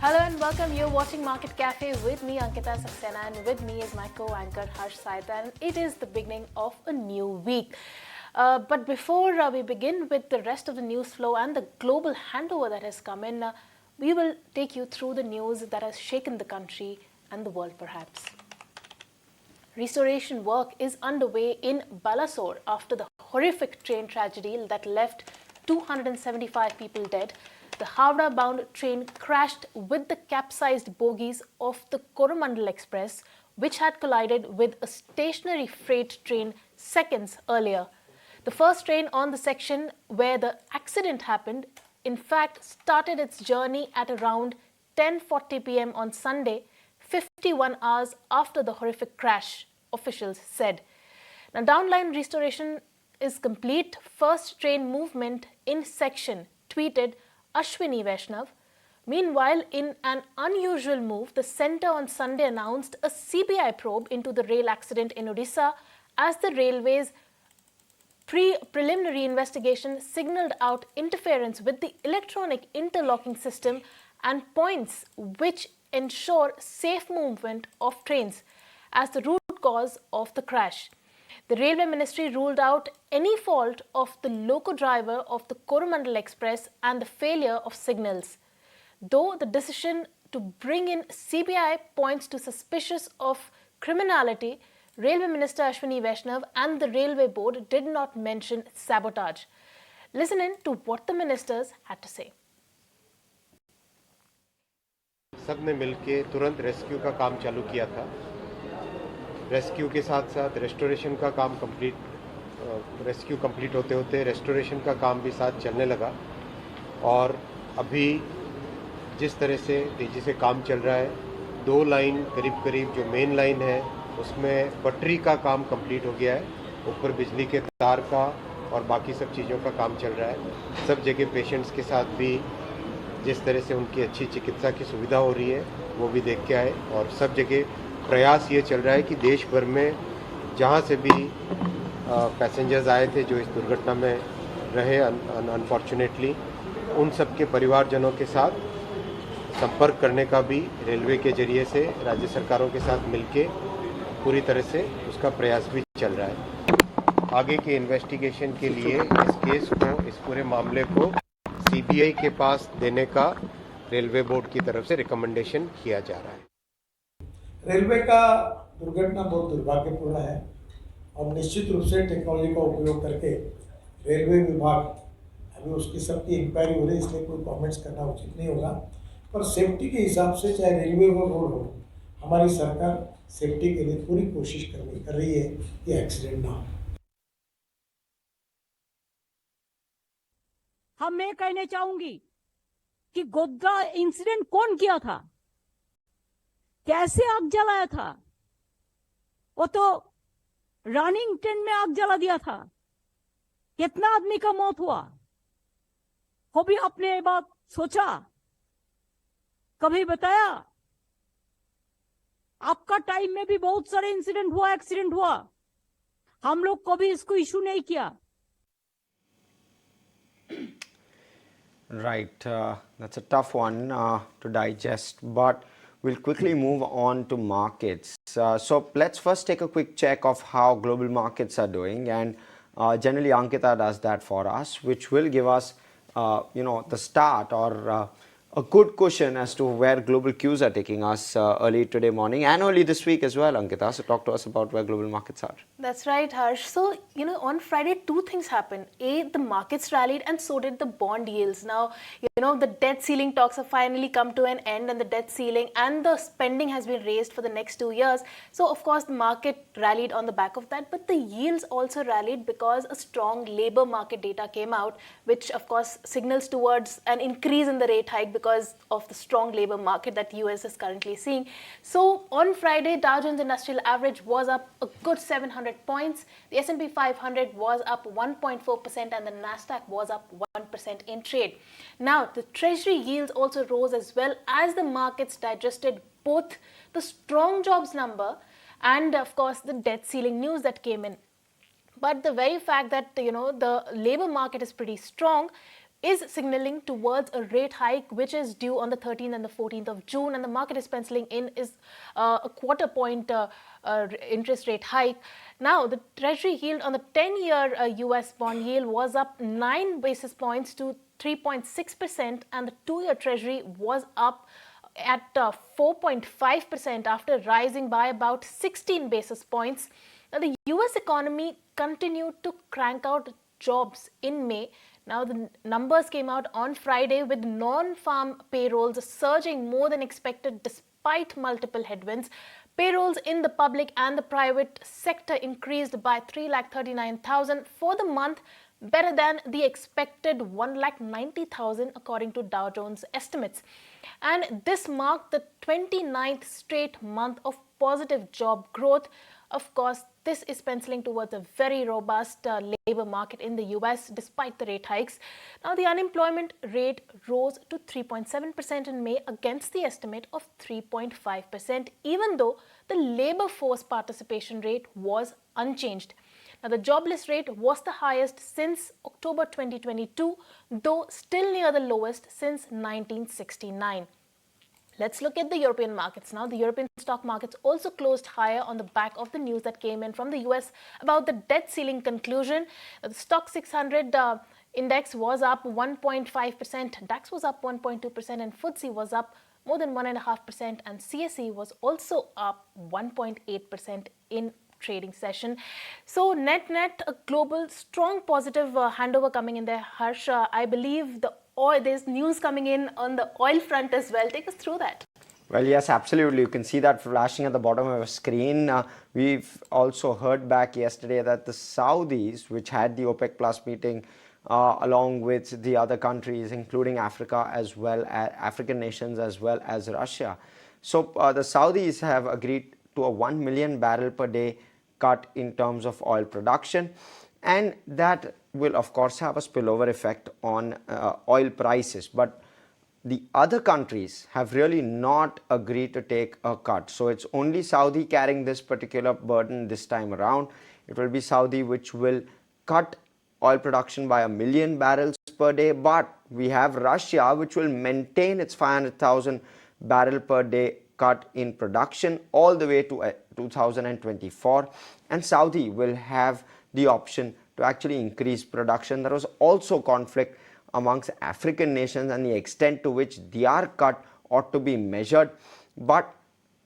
Hello and welcome. You're watching Market Cafe with me, Ankita Saxena, and with me is my co-anchor Harsh Saita, and it is the beginning of a new week. But before we begin with the rest of the news flow and the global handover that has come in, we will take you through the news that has shaken the country and the world perhaps. Restoration work is underway in Balasore after the horrific train tragedy that left 275 people dead. The Howrah-bound train crashed with the capsized bogies of the Coromandel Express, which had collided with a stationary freight train seconds earlier. The first train on the section where the accident happened, in fact, started its journey at around 10:40 p.m. on Sunday, 51 hours after the horrific crash, officials said. Now, downline restoration is complete. First train movement in section, tweeted Ashwini Vaishnav. Meanwhile, in an unusual move, the centre on Sunday announced a CBI probe into the rail accident in Odisha as the railway's preliminary investigation signalled out interference with the electronic interlocking system and points which ensure safe movement of trains as the root cause of the crash. The Railway Ministry ruled out any fault of the loco driver of the Coromandel Express and the failure of signals. Though the decision to bring in CBI points to suspicious of criminality, Railway Minister Ashwini Vaishnav and the Railway Board did not mention sabotage. Listen in to what the ministers had to say. सबने मिलके तुरंत rescue का काम चालू किया था। Rescue के साथ साथ रेस्टोरेशन का काम रेस्क्यू कंप्लीट होते होते रेस्टोरेशन का काम भी साथ चलने लगा और अभी जिस तरह से तेज़ी से काम चल रहा है, 2 लाइन करीब जो मेन लाइन है उसमें पटरी का काम कंप्लीट हो गया है, ऊपर बिजली के तार का और बाकी सब चीज़ों का काम चल रहा है। सब जगह पेशेंट्स के साथ भी जिस तरह से उनकी अच्छी चिकित्सा की सुविधा हो रही है वो भी देख के आए और सब जगह प्रयास ये चल रहा है कि देश भर में जहाँ से भी पैसेंजर्स आए थे जो इस दुर्घटना में रहे अनफॉर्चुनेटली, उन सब के परिवारजनों के साथ संपर्क करने का भी रेलवे के जरिए से राज्य सरकारों के साथ मिलके पूरी तरह से उसका प्रयास भी चल रहा है। आगे के इन्वेस्टिगेशन के लिए इस केस को, इस पूरे मामले को सीबीआई के पास देने का रेलवे बोर्ड की तरफ से रिकमेंडेशन किया जा रहा है। रेलवे का दुर्घटना बहुत दुर्भाग्यपूर्ण है और निश्चित रूप से टेक्नोलॉजी का उपयोग करके रेलवे विभाग अभी उसकी सबकी इंक्वायरी हो रही है, इसलिए कोई कमेंट्स करना उचित नहीं होगा। पर सेफ्टी के हिसाब से चाहे रेलवे हो रोड हो, हमारी सरकार सेफ्टी के लिए पूरी कोशिश कर रही है कि एक्सीडेंट ना हो। हम मैं कहना चाहूंगी कि गोद्रा इंसिडेंट कौन किया था, कैसे आग जलाया था? वो तो रनिंग ट्रेन में आग जला दिया था। कितना आदमी का मौत हुआ? कभी आपने ये बात सोचा? कभी बताया? आपका टाइम में भी बहुत सारे इंसिडेंट हुआ, एक्सीडेंट हुआ, हम लोग कभी इसको इशू नहीं किया। Right, that's a tough one to digest, but we'll quickly move on to markets. So let's first take a quick check of how global markets are doing, and generally Ankita does that for us, which will give us, the start or a good cushion as to where global cues are taking us early today morning and early this week as well, Ankita. So talk to us about where global markets are. That's right, Harsh. So, on Friday, 2 things happened. A, the markets rallied and so did the bond yields. Now, the debt ceiling talks have finally come to an end, and the debt ceiling and the spending has been raised for the next 2 years. So, of course, the market rallied on the back of that, but the yields also rallied because a strong labor market data came out, which, of course, signals towards an increase in the rate hike because of the strong labor market that the US is currently seeing. So, on Friday, Dow Jones Industrial Average was up a good 700 points. The S&P 500 was up 1.4% and the Nasdaq was up 1% in trade. Now, the Treasury yields also rose as well as the markets digested both the strong jobs number and, of course, the debt ceiling news that came in. But the very fact that, the labor market is pretty strong, is signaling towards a rate hike which is due on the 13th and the 14th of June, and the market is penciling in is a quarter point interest rate hike. Now, the Treasury yield on the 10-year US bond yield was up 9 basis points to 3.6%, and the 2-year Treasury was up at 4.5% after rising by about 16 basis points. Now, the US economy continued to crank out jobs in May. Now, the numbers came out on Friday with non-farm payrolls surging more than expected despite multiple headwinds. Payrolls in the public and the private sector increased by 3,39,000 for the month, better than the expected 1,90,000 according to Dow Jones estimates. And this marked the 29th straight month of positive job growth. Of course, this is penciling towards a very robust labor market in the US despite the rate hikes. Now, the unemployment rate rose to 3.7% in May against the estimate of 3.5%, even though the labor force participation rate was unchanged. Now, the jobless rate was the highest since October 2022, though still near the lowest since 1969. Let's look at the European markets now. The European stock markets also closed higher on the back of the news that came in from the US about the debt ceiling conclusion. The Stock 600 index was up 1.5%, DAX was up 1.2%, and FTSE was up more than 1.5%, and CSE was also up 1.8% in trading session. So net a global strong positive handover coming in there. Harsh, I believe there's news coming in on the oil front as well. Take us through that. Well, yes, absolutely. You can see that flashing at the bottom of our screen. We've also heard back yesterday that the Saudis, which had the OPEC Plus meeting along with the other countries, including Africa as well as African nations as well as Russia. So the Saudis have agreed to a 1 million barrel per day cut in terms of oil production, and that will of course have a spillover effect on oil prices. But the other countries have really not agreed to take a cut. So it's only Saudi carrying this particular burden this time around. It will be Saudi which will cut oil production by 1 million barrels per day, but we have Russia which will maintain its 500,000 barrel per day cut in production all the way to 2024, and Saudi will have the option to actually increase production. There was also conflict amongst African nations and the extent to which their cut ought to be measured, but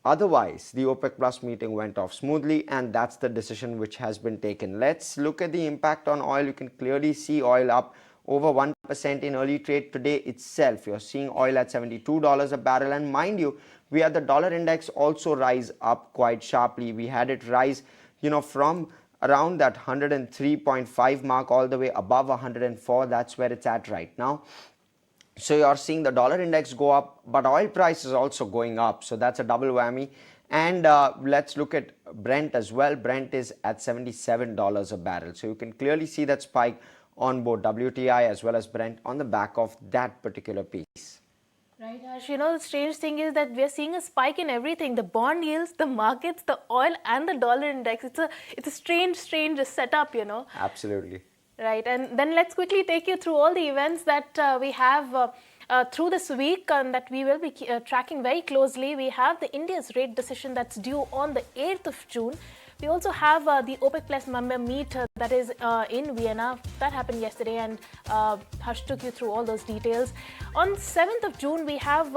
otherwise the OPEC Plus meeting went off smoothly, and that's the decision which has been taken. Let's look at the impact on oil. You can clearly see oil up over 1% in early trade today itself. You're seeing oil at $72 a barrel, and mind you, we had the dollar index also rise up quite sharply. We had it rise, from around that 103.5 mark all the way above 104. That's where it's at right now. So you're seeing the dollar index go up, but oil price is also going up. So that's a double whammy. And let's look at Brent as well. Brent is at $77 a barrel. So you can clearly see that spike on both WTI as well as Brent on the back of that particular piece. Right, Harsh. The strange thing is that we're seeing a spike in everything. The bond yields, the markets, the oil and the dollar index. It's a strange setup, Absolutely. Right, and then let's quickly take you through all the events that we have through this week and that we will be tracking very closely. We have the India's rate decision that's due on the 8th of June. We also have the OPEC Plus member meet that is in Vienna. That happened yesterday, and Harsh took you through all those details. On 7th of June, we have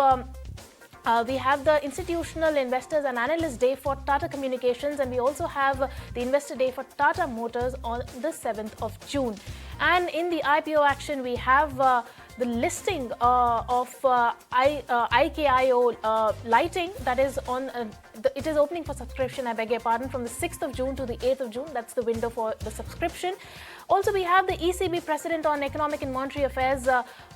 the Institutional Investors and Analyst Day for Tata Communications, and we also have the Investor Day for Tata Motors on the 7th of June. And in the IPO action, we have the listing of IKIO Lighting, that is on it is opening for subscription, I beg your pardon, from the 6th of June to the 8th of June. That's the window for the subscription. Also, we have the ECB President on Economic and Monetary Affairs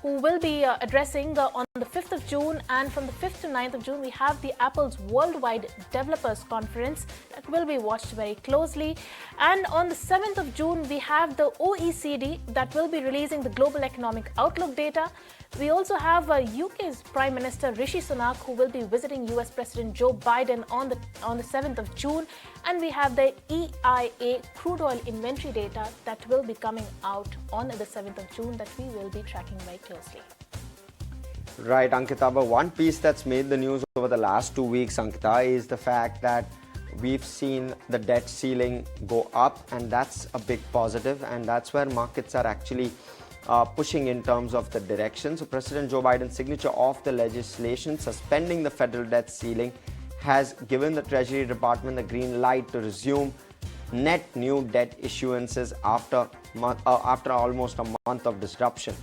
who will be addressing on the 5th of June, and from the 5th to 9th of June, we have the Apple's Worldwide Developers Conference that will be watched very closely. And on the 7th of June, we have the OECD that will be releasing the Global Economic Outlook data. We also have UK's Prime Minister Rishi Sunak who will be visiting US President Joe Biden on the 7th of June, and we have the EIA crude oil inventory data that will be coming out on the 7th of June that we will be tracking very closely. Right, Ankita, but one piece that's made the news over the last 2 weeks, Ankita, is the fact that we've seen the debt ceiling go up, and that's a big positive, and that's where markets are actually pushing in terms of the direction. So President Joe Biden's signature of the legislation suspending the federal debt ceiling has given the Treasury Department the green light to resume net new debt issuances after almost a month of disruption.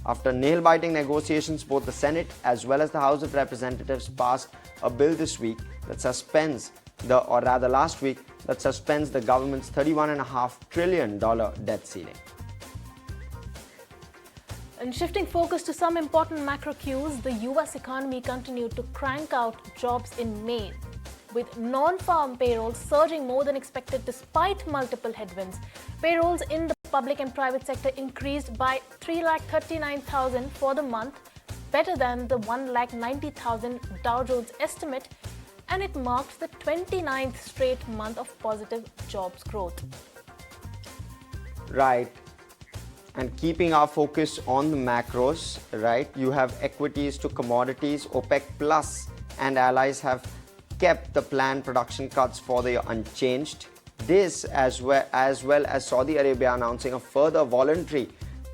After nail-biting negotiations, both the Senate as well as the House of Representatives passed a bill this week that suspends last week, that suspends the government's $31.5 trillion debt ceiling. And shifting focus to some important macro cues, the US economy continued to crank out jobs in May, with non-farm payrolls surging more than expected despite multiple headwinds. Payrolls in the public and private sector increased by 339,000 for the month, better than the 190,000 Dow Jones estimate, and it marked the 29th straight month of positive jobs growth. Right. And keeping our focus on the macros, right, you have equities to commodities. OPEC Plus and allies have kept the planned production cuts for the year unchanged. This as well as Saudi Arabia announcing a further voluntary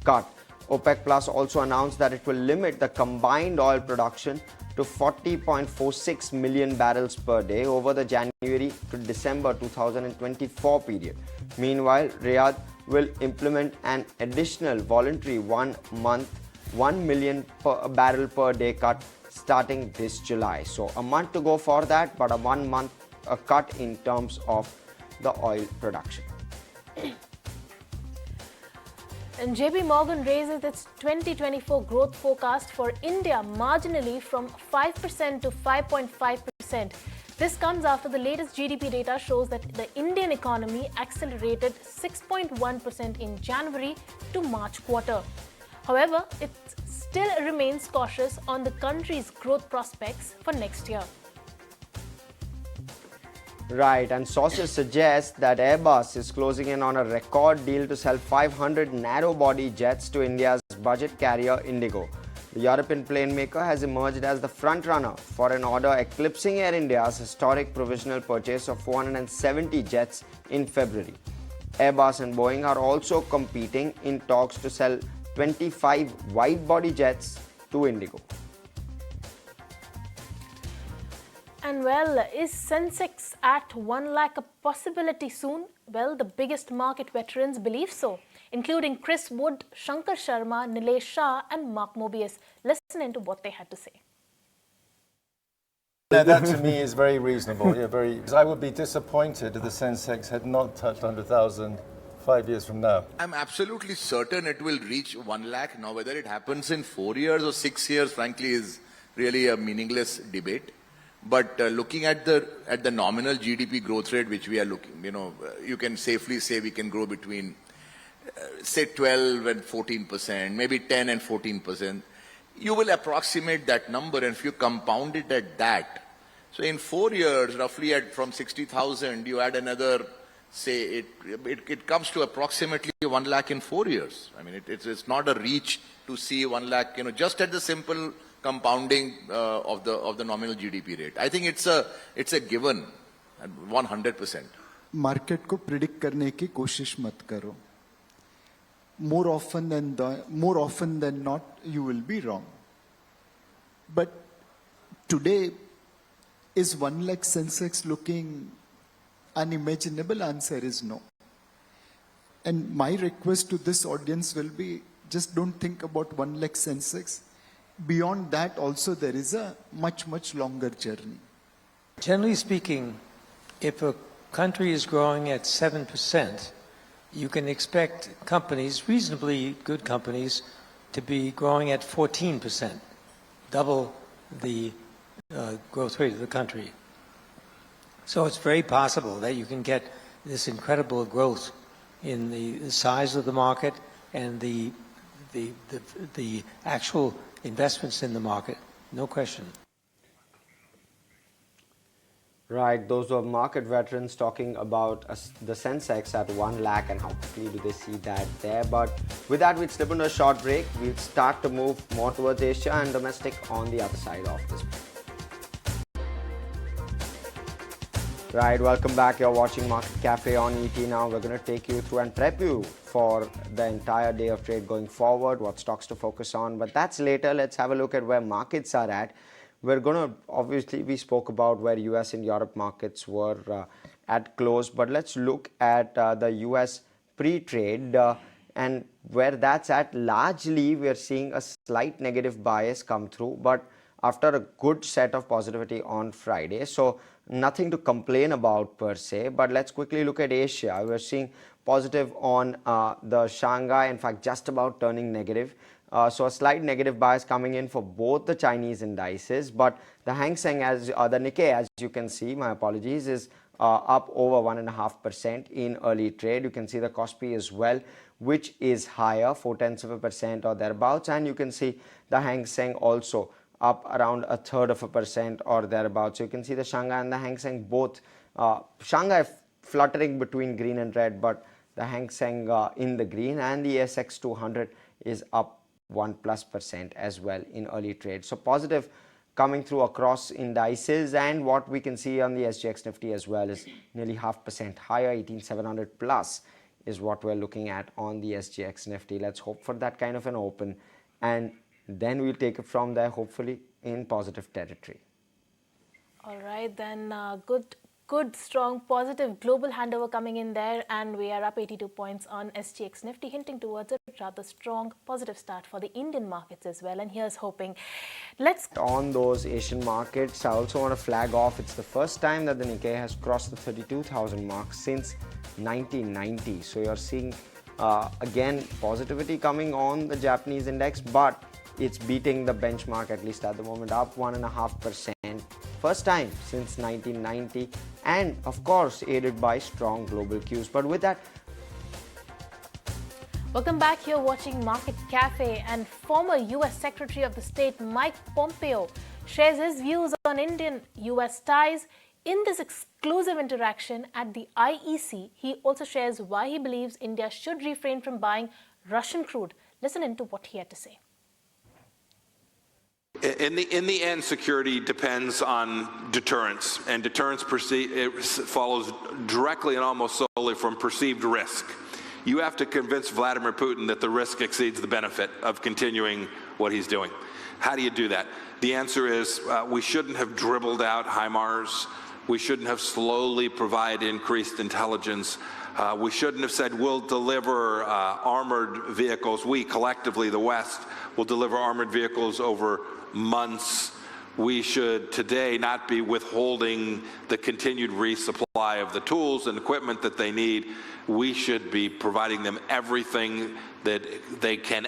cut. OPEC Plus also announced that it will limit the combined oil production to 40.46 million barrels per day over the January to December 2024 period. Meanwhile, Riyadh will implement an additional voluntary 1 million barrel per day cut starting this July. So a month to go for that, but a 1 month cut in terms of the oil production. And JP Morgan raises its 2024 growth forecast for India marginally from 5% to 5.5%. This comes after the latest GDP data shows that the Indian economy accelerated 6.1% in January to March quarter. However, it still remains cautious on the country's growth prospects for next year. Right, and sources suggest that Airbus is closing in on a record deal to sell 500 narrow-body jets to India's budget carrier Indigo. The European plane maker has emerged as the front-runner for an order eclipsing Air India's historic provisional purchase of 470 jets in February. Airbus and Boeing are also competing in talks to sell 25 wide-body jets to Indigo. And well, is Sensex at 1 lakh a possibility soon? Well, the biggest market veterans believe so, including Chris Wood, Shankar Sharma, Nilesh Shah and Mark Mobius. Listen into what they had to say. Yeah, that to me is very reasonable. Yeah, I would be disappointed if the Sensex had not touched 100,000 5 years from now. I'm absolutely certain it will reach 1 lakh. Now, whether it happens in 4 years or 6 years, frankly, is really a meaningless debate. But looking at the nominal GDP growth rate, which we are looking, you can safely say we can grow between, say, 12 and 14%, maybe 10 and 14%. You will approximate that number, and if you compound it at that, so in 4 years, roughly from 60,000, you add another, say, it comes to approximately 1 lakh in 4 years. I mean, it's not a reach to see 1 lakh, just at the simple compounding of the nominal GDP rate. I think it's a given, 100%. Market को predict करने की कोशिश मत करो. More often than not, you will be wrong. But today, is 1 lakh Sensex looking unimaginable? Answer is no. And my request to this audience will be, just don't think about 1 lakh Sensex. Beyond that also there is a much, much longer journey. Generally speaking, if a country is growing at 7%, you can expect companies, reasonably good companies, to be growing at 14%, double the growth rate of the country. So it's very possible that you can get this incredible growth in the size of the market and the actual investments in the market, no question. Right, those were market veterans talking about the Sensex at 1 lakh and how quickly do they see that there. But with that, we'll slip into a short break. We'll start to move more towards Asia and domestic on the other side of this. Right, welcome back. You're watching Market Cafe on ET now. We're going to take you through and prep you for the entire day of trade going forward, what stocks to focus on. But that's later. Let's have a look at where markets are at. We're going to, obviously, we spoke about where US and Europe markets were at close, but let's look at the US pre-trade and where that's at. Largely, we're seeing a slight negative bias come through, but after a good set of positivity on Friday. So nothing to complain about per se, but let's quickly look at Asia. We're seeing positive on the Shanghai, in fact, just about turning negative. So a slight negative bias coming in for both the Chinese indices, but the Hang Seng, as the Nikkei, as you can see, my apologies, is up over 1.5% in early trade. You can see the Kospi as well, which is higher, 0.4% or thereabouts, and you can see the Hang Seng also up around 0.33% or thereabouts. So you can see the Shanghai and the Hang Seng both, Shanghai fluttering between green and red, but the Hang Seng in the green, and the ASX 200 is up 1+% as well in early trade. So positive coming through across indices, and what we can see on the SGX Nifty as well is nearly 0.5% higher, 18,700 plus is what we're looking at on the SGX Nifty. Let's hope for that kind of an open, and then we'll take it from there, hopefully in positive territory. All right, then good, strong, positive global handover coming in there, and we are up 82 points on SGX Nifty, hinting towards a rather strong positive start for the Indian markets as well. And here's hoping. Let's on those Asian markets, I also want to flag off, it's the first time that the Nikkei has crossed the 32,000 mark since 1990. So you're seeing again positivity coming on the Japanese index, but it's beating the benchmark, at least at the moment, up 1.5%. First time since 1990, and of course aided by strong global cues. But with that, welcome back. Here watching Market Cafe, and former US Secretary of the State Mike Pompeo shares his views on Indian-US ties in this exclusive interaction at the IEC. He also shares why he believes India should refrain from buying Russian crude. Listen into what he had to say. In the end, security depends on deterrence, and deterrence follows directly and almost solely from perceived risk. You have to convince Vladimir Putin that the risk exceeds the benefit of continuing what he's doing. How do you do that? The answer is we shouldn't have dribbled out HIMARS. We shouldn't have slowly provided increased intelligence. We shouldn't have said we'll deliver armored vehicles. We collectively, the West, will deliver armored vehicles over months. We should today not be withholding the continued resupply of the tools and equipment that they need. We should be providing them everything that they can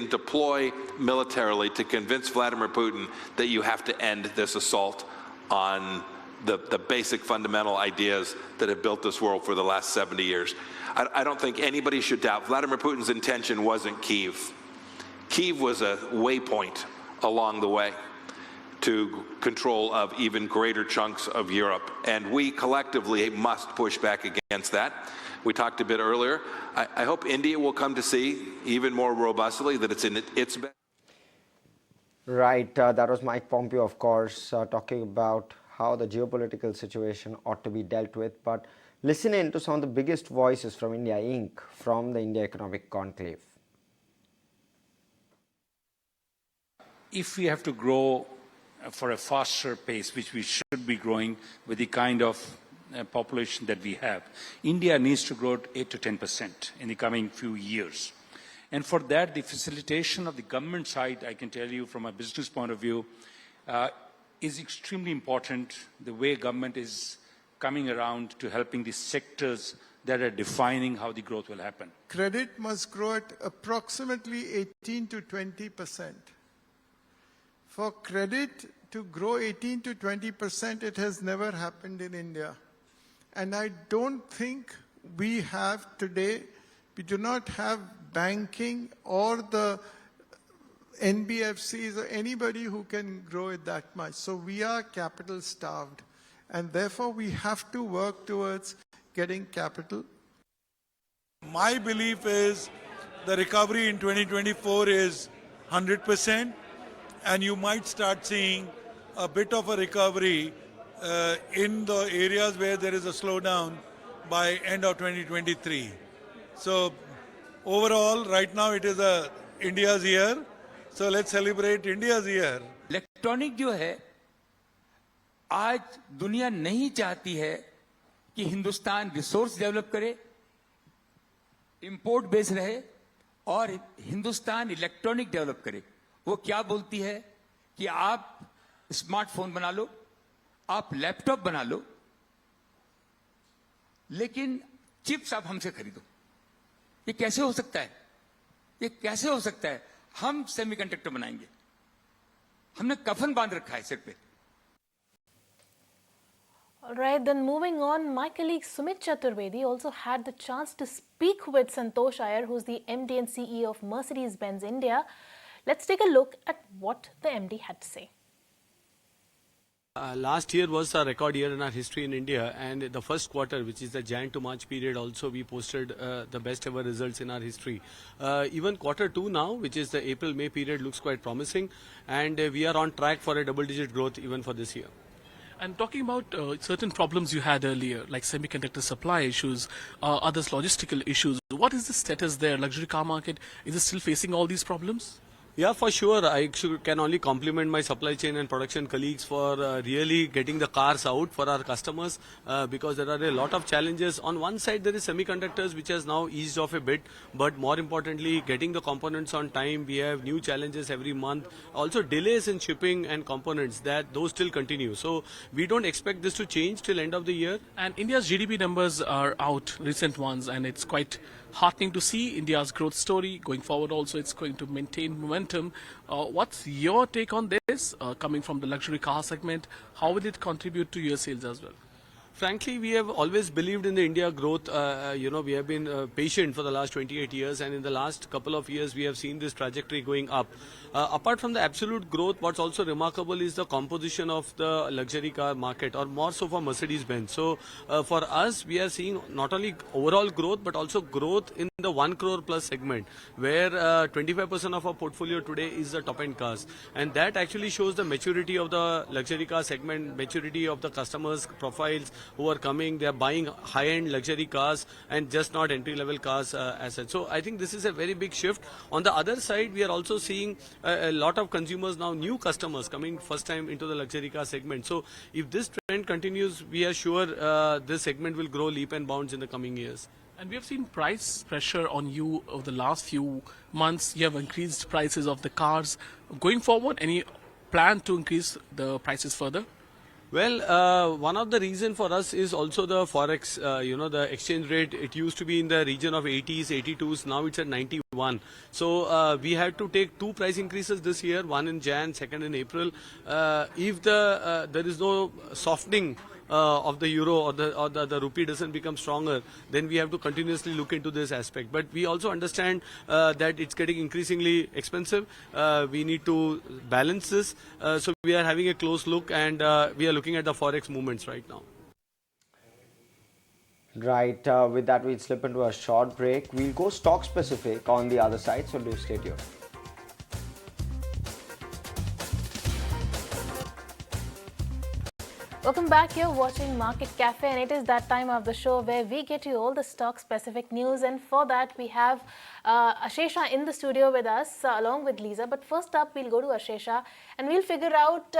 deploy militarily to convince Vladimir Putin that you have to end this assault on the basic fundamental ideas that have built this world for the last 70 years. I don't think anybody should doubt Vladimir Putin's intention wasn't Kyiv. Kyiv was a waypoint along the way to control of even greater chunks of Europe, and we collectively must push back against that. We talked a bit earlier. I hope India will come to see even more robustly that it's in its best. Right, that was Mike Pompeo, of course, talking about how the geopolitical situation ought to be dealt with. But listen in to some of the biggest voices from India Inc., from the India Economic Conclave. If we have to grow for a faster pace, which we should be growing with the kind of population that we have, India needs to grow at 8 to 10% in the coming few years. And for that, the facilitation of the government side, I can tell you from a business point of view, is extremely important. The way government is coming around to helping the sectors that are defining how the growth will happen. Credit must grow at approximately 18 to 20%. For credit to grow 18 to 20%, it has never happened in India. And I don't think we have today, we do not have banking or the NBFCs or anybody who can grow it that much. So we are capital starved. and therefore we have to work towards getting capital. My belief is the recovery in 2024 is 100%, and you might start seeing a bit of a recovery in the areas where there is a slowdown by end of 2023. So overall, right now it is India's year. So let's celebrate India's year. Electronic जो है, आज दुनिया नहीं चाहती है कि Hindustan resource develop करे, import base रहे और हिंदुस्तान इलेक्ट्रॉनिक डेवलप करे. वो क्या बोलती है कि आप स्मार्टफोन बना लो, आप लैपटॉप बना लो, लेकिन चिप्स आप हमसे खरीदो. ये कैसे हो सकता है? ये कैसे हो सकता है? हम सेमीकंडक्टर बनाएंगे. हमने कफन बांध रखा है सिर पे. All right, then moving on, my colleague Sumit Chaturvedi also had the chance to speak with Santosh Iyer, who's the MD and CEO of Mercedes-Benz India. Let's take a look at what the MD had to say. Last year was a record year in our history in India, and the first quarter, which is the Jan to March period, also we posted the best ever results in our history. Even quarter 2 now, which is the April-May period, looks quite promising, and we are on track for a double-digit growth even for this year. And talking about certain problems you had earlier, like semiconductor supply issues, others logistical issues, what is the status there? Luxury car market, is it still facing all these problems? Yeah, for sure. I can only compliment my supply chain and production colleagues for really getting the cars out for our customers because there are a lot of challenges. On one side, there is semiconductors, which has now eased off a bit, but more importantly, getting the components on time. We have new challenges every month. Also, delays in shipping and components, those still continue. So we don't expect this to change till end of the year. And India's GDP numbers are out, recent ones, and it's quite heartening to see India's growth story. Going forward also, it's going to maintain momentum. What's your take on this, coming from the luxury car segment? How will it contribute to your sales as well? Frankly, we have always believed in the India growth. We have been patient for the last 28 years, and in the last couple of years, we have seen this trajectory going up. Apart from the absolute growth, what's also remarkable is the composition of the luxury car market, or more so for Mercedes-Benz. So, for us, we are seeing not only overall growth, but also growth in the 1 crore plus segment, where 25% of our portfolio today is the top-end cars. And that actually shows the maturity of the luxury car segment, maturity of the customers' profiles, who are coming, they are buying high-end luxury cars and just not entry-level cars as such. So I think this is a very big shift. On the other side, we are also seeing a lot of consumers now, new customers coming first time into the luxury car segment. So if this trend continues, we are sure this segment will grow leap and bounds in the coming years. And we have seen price pressure on you over the last few months. You have increased prices of the cars. Going forward, any plan to increase the prices further? Well, one of the reason for us is also the forex. The exchange rate, it used to be in the region of 80s, 82s. Now it's at 91. So we had to take 2 price increases this year, one in Jan, second in April. If there is no softening of the euro or the rupee doesn't become stronger, then we have to continuously look into this aspect. But we also understand that it's getting increasingly expensive. We need to balance this. So we are having a close look, and we are looking at the forex movements right now. Right, with that we'll slip into a short break. We'll go stock specific on the other side, so do stay tuned. Welcome back. You're watching Market Cafe, and it is that time of the show where we get you all the stock specific news. And for that, we have Ashesha in the studio with us along with Lisa. But first up, we'll go to Ashesha and we'll figure out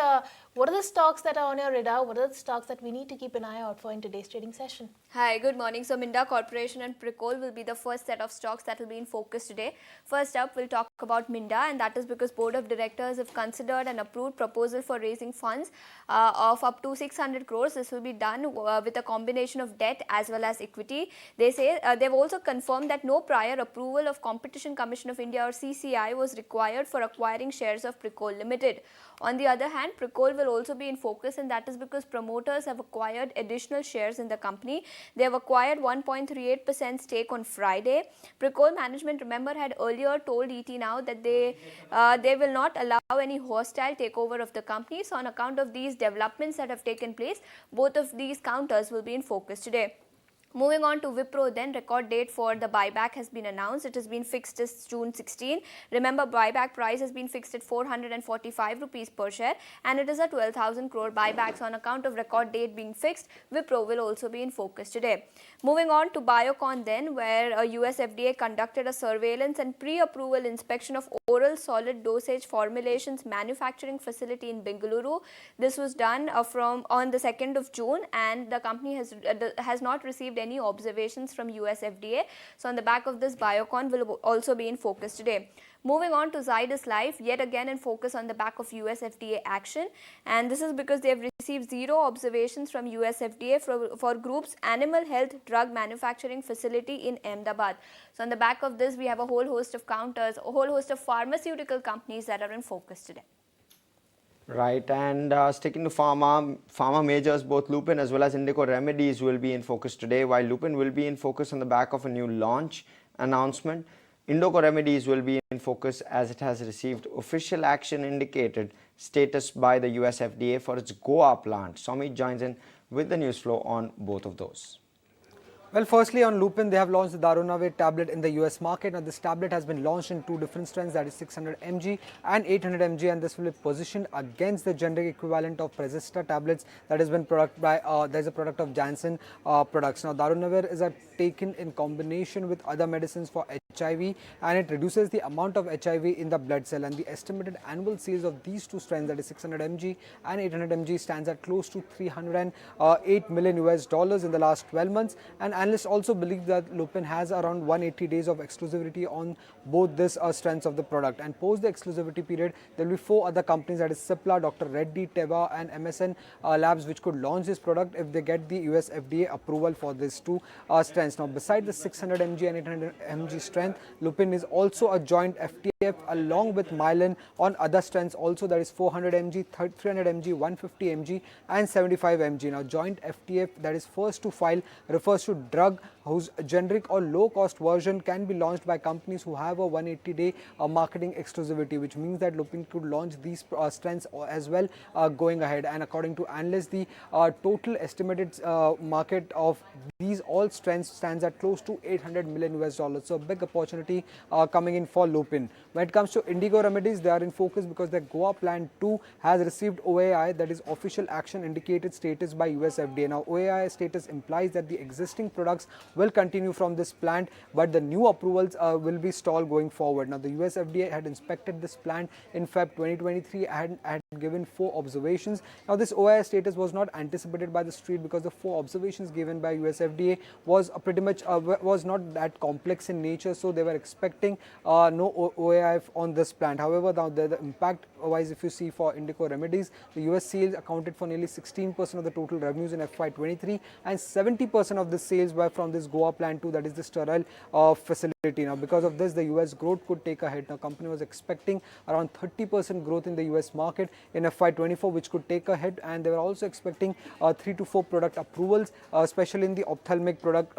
what are the stocks that are on your radar, what are the stocks that we need to keep an eye out for in today's trading session. Hi, good morning. So Minda Corporation and Pricol will be the first set of stocks that will be in focus today. First up, we'll talk about Minda, and that is because Board of Directors have considered and approved proposal for raising funds of up to 600 crores. This will be done with a combination of debt as well as equity. They say they've also confirmed that no prior approval of Competition Commission of India or CCI was required for acquiring shares of Pricol Limited. On the other hand, Pricol will also be in focus, and that is because promoters have acquired additional shares in the company. They have acquired 1.38% stake on Friday. Pricol management, remember, had earlier told ET Now that they will not allow any hostile takeover of the company. So on account of these developments that have taken place, both of these counters will be in focus today. Moving on to Wipro, then record date for the buyback has been announced. It has been fixed as June 16. Remember, buyback price has been fixed at 445 rupees per share, and it is a 12,000 crore buyback. So on account of record date being fixed, Wipro will also be in focus today. Moving on to Biocon, then, where US FDA conducted a surveillance and pre-approval inspection of oral solid dosage formulations manufacturing facility in Bengaluru. This was done on the 2nd of June, and the company has not received any observations from US FDA. So on the back of this, Biocon will also be in focus today. Moving on to Zydus Life, yet again in focus on the back of US FDA action, and this is because they have received 0 observations from US FDA for group's animal health drug manufacturing facility in Ahmedabad. So on the back of this, we have a whole host of counters, a whole host of pharmaceutical companies that are in focus today. Right, and sticking to pharma majors, both Lupin as well as Indico Remedies will be in focus today, while Lupin will be in focus on the back of a new launch announcement. Indico Remedies will be in focus as it has received official action indicated status by the US FDA for its Goa plant. Somit joins in with the news flow on both of those. Well, firstly on Lupin, they have launched the Darunavir tablet in the US market. Now this tablet has been launched in 2 different strengths, that is 600 mg and 800 mg, and this will be positioned against the generic equivalent of Prezista tablets that has been product by there's a product of Janssen products. Now Darunavir is taken in combination with other medicines for HIV, and it reduces the amount of HIV in the blood cell, and the estimated annual sales of these 2 strengths, that is 600 mg and 800 mg, stands at close to $308 million in the last 12 months, and analysts also believe that Lupin has around 180 days of exclusivity on both this strengths of the product, and post the exclusivity period there will be 4 other companies, that is Cipla, Dr. Reddy, Teva and MSN Labs, which could launch this product if they get the US FDA approval for these 2 strengths. Now beside the 600 mg and 800 mg strength, Lupin is also a joint FTF along with Mylan on other strengths also, that is 400 mg, 300 mg, 150 mg and 75 mg. Now joint FTF, that is first to file, refers to drug whose generic or low cost version can be launched by companies who have a 180-day marketing exclusivity, which means that Lupin could launch these strengths as well going ahead. And according to analysts, the total estimated market of these all strengths stands at close to $800 million. So a big opportunity coming in for Lupin. When it comes to Indigo Remedies, they are in focus because their Goa Plant 2 has received OAI, that is official action indicated status by US FDA. Now OAI status implies that the existing products will continue from this plant, but the new approvals will be stalled going forward. Now the US FDA had inspected this plant in Feb 2023 and had given 4 observations. Now this OAI status was not anticipated by the street because the 4 observations given by US FDA was pretty much was not that complex in nature, so they were expecting no OAI on this plant. However, now the impact wise, if you see for Indico Remedies, the US sales accounted for nearly 16% of the total revenues in FY23, and 70% of the sales were from this Goa Plant 2, that is the sterile facility. Now because of this, the US growth could take a hit. Now company was expecting around 30% growth in the US market in FY24, which could take a hit, and they were also expecting 3 to 4 product approvals, especially in the ophthalmic product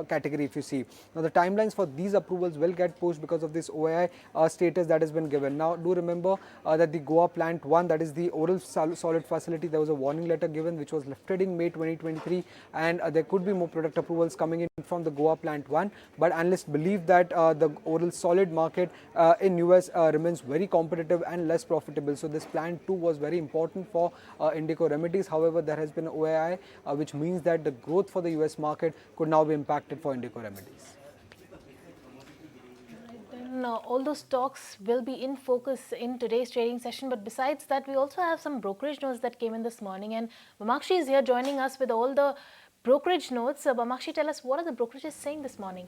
category, if you see. Now the timelines for these approvals will get pushed because of this OAI status that has been given. Now do remember that the Goa Plant 1, that is the oral solid facility, there was a warning letter given which was lifted in May 2023, and there could be more product approvals coming in from the Goa Plant 1, but analysts believe that the oral solid market in US remains very competitive and less profitable. So this Plant 2 was very important for Indico Remedies. However, there has been OAI, which means that the growth for the US market could now be impacted for Indico Remedies. Then all those stocks will be in focus in today's trading session, but besides that, we also have some brokerage notes that came in this morning, and Mamakshi is here joining us with all the brokerage notes. Mamakshi, tell us, what are the brokerages saying this morning?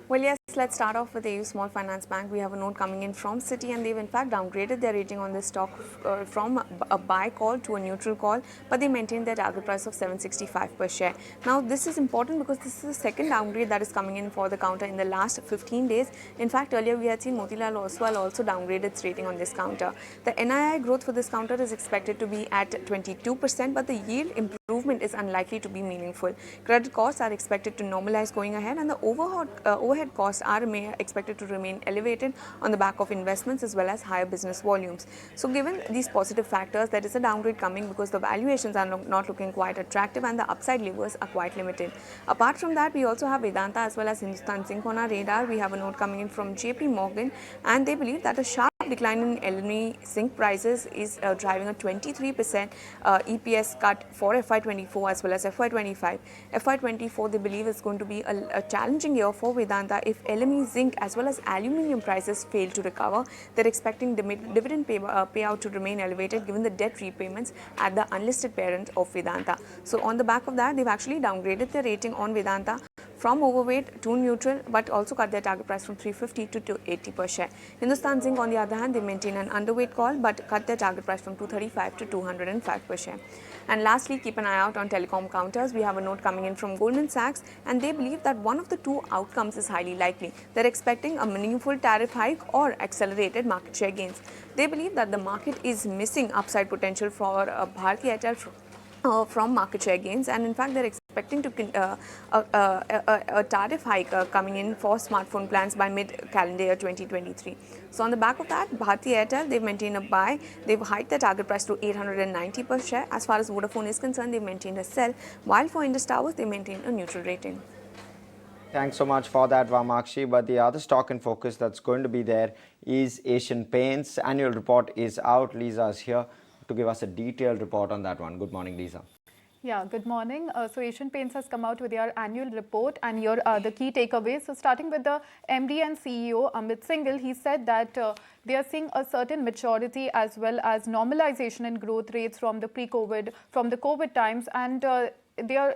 Well, yes, let's start off with AU Small Finance Bank. We have a note coming in from Citi, and they've in fact downgraded their rating on this stock from a buy call to a neutral call, but they maintained their target price of 765 per share. Now, this is important because this is the second downgrade that is coming in for the counter in the last 15 days. In fact, earlier we had seen Motilal Oswal also downgrade its rating on this counter. The NII growth for this counter is expected to be at 22%, but the yield improvement is unlikely to be meaningful. Credit costs are expected to normalize going ahead, and the overhead costs are expected to remain elevated on the back of investments as well as higher business volumes. So given these positive factors, there is a downgrade coming because the valuations are not looking quite attractive and the upside levers are quite limited. Apart from that, we also have Vedanta as well as Hindustan Zinc on our radar. We have a note coming in from JP Morgan, and they believe that a sharp decline in LME zinc prices is driving a 23% EPS cut for FY24 as well as FY25. FY24, they believe, is going to be a challenging year for Vedanta if LME zinc as well as aluminium prices fail to recover. They're expecting dividend payout to remain elevated given the debt repayments at the unlisted parent of Vedanta. So on the back of that, they've actually downgraded their rating on Vedanta from overweight to neutral, but also cut their target price from 350 to 280 per share. Hindustan Zinc, on the other hand, they maintain an underweight call but cut their target price from 235 to 205 per share. And lastly, keep an eye out on telecom counters. We have a note coming in from Goldman Sachs, and they believe that one of the two outcomes is highly likely. They're expecting a meaningful tariff hike or accelerated market share gains. They believe that the market is missing upside potential for Bharti Airtel from market share gains, and in fact they're expecting to a tariff hike coming in for smartphone plans by mid-calendar year 2023. So on the back of that, Bharti Airtel, they've maintained a buy. They've hiked their target price to 890 per share. As far as Vodafone is concerned, they've maintained a sell, while for Indus Towers, they maintain a neutral rating. Thanks so much for that, Vamakshi. But the other stock in focus that's going to be there is Asian Paints. Annual report is out. Lisa is here to give us a detailed report on that one. Good morning, Lisa. Yeah, good morning. So Asian Paints has come out with their annual report, and here are the key takeaways. So starting with the MD and CEO, Amit Singhal, he said that they are seeing a certain maturity as well as normalization in growth rates from the COVID times, and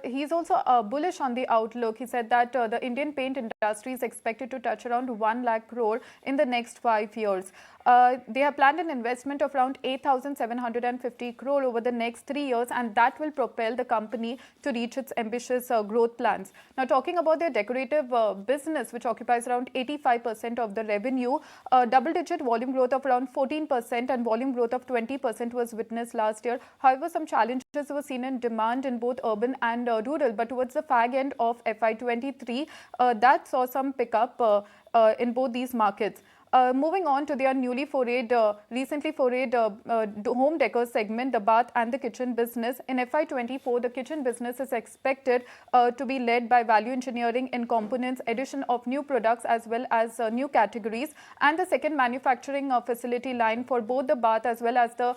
he's also bullish on the outlook. He said that the Indian paint industry is expected to touch around 1 lakh crore in the next 5 years. They have planned an investment of around 8,750 crore over the next 3 years, and that will propel the company to reach its ambitious growth plans. Now, talking about their decorative business, which occupies around 85% of the revenue, double-digit volume growth of around 14% and volume growth of 20% was witnessed last year. However, some challenges were seen in demand in both urban and rural, but towards the fag end of FY23, that saw some pickup in both these markets. Moving on to their recently forayed home decor segment, the bath and the kitchen business. In FY24, the kitchen business is expected to be led by value engineering in components, addition of new products as well as new categories, and the second manufacturing facility line for both the bath as well as the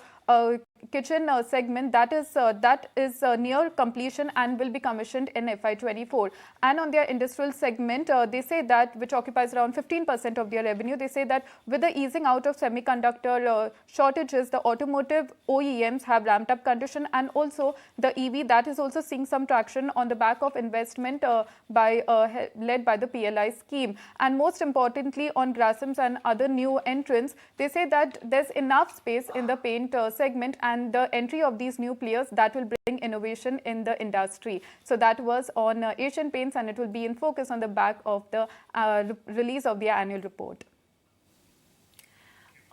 kitchen segment that is near completion and will be commissioned in FY24. And on their industrial segment, they say that, which occupies around 15% of their revenue, they say that with the easing out of semiconductor shortages, the automotive OEMs have ramped up condition, and also the EV that is also seeing some traction on the back of investment led by the PLI scheme. And most importantly, on Grasim's and other new entrants, they say that there's enough space in the paint segment, and the entry of these new players that will bring innovation in the industry. So that was on Asian Paints, and it will be in focus on the back of the release of their annual report.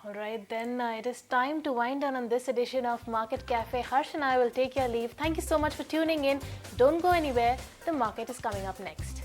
All right, then it is time to wind down on this edition of Market Cafe. Harsh and I will take your leave. Thank you so much for tuning in. Don't go anywhere. The market is coming up next.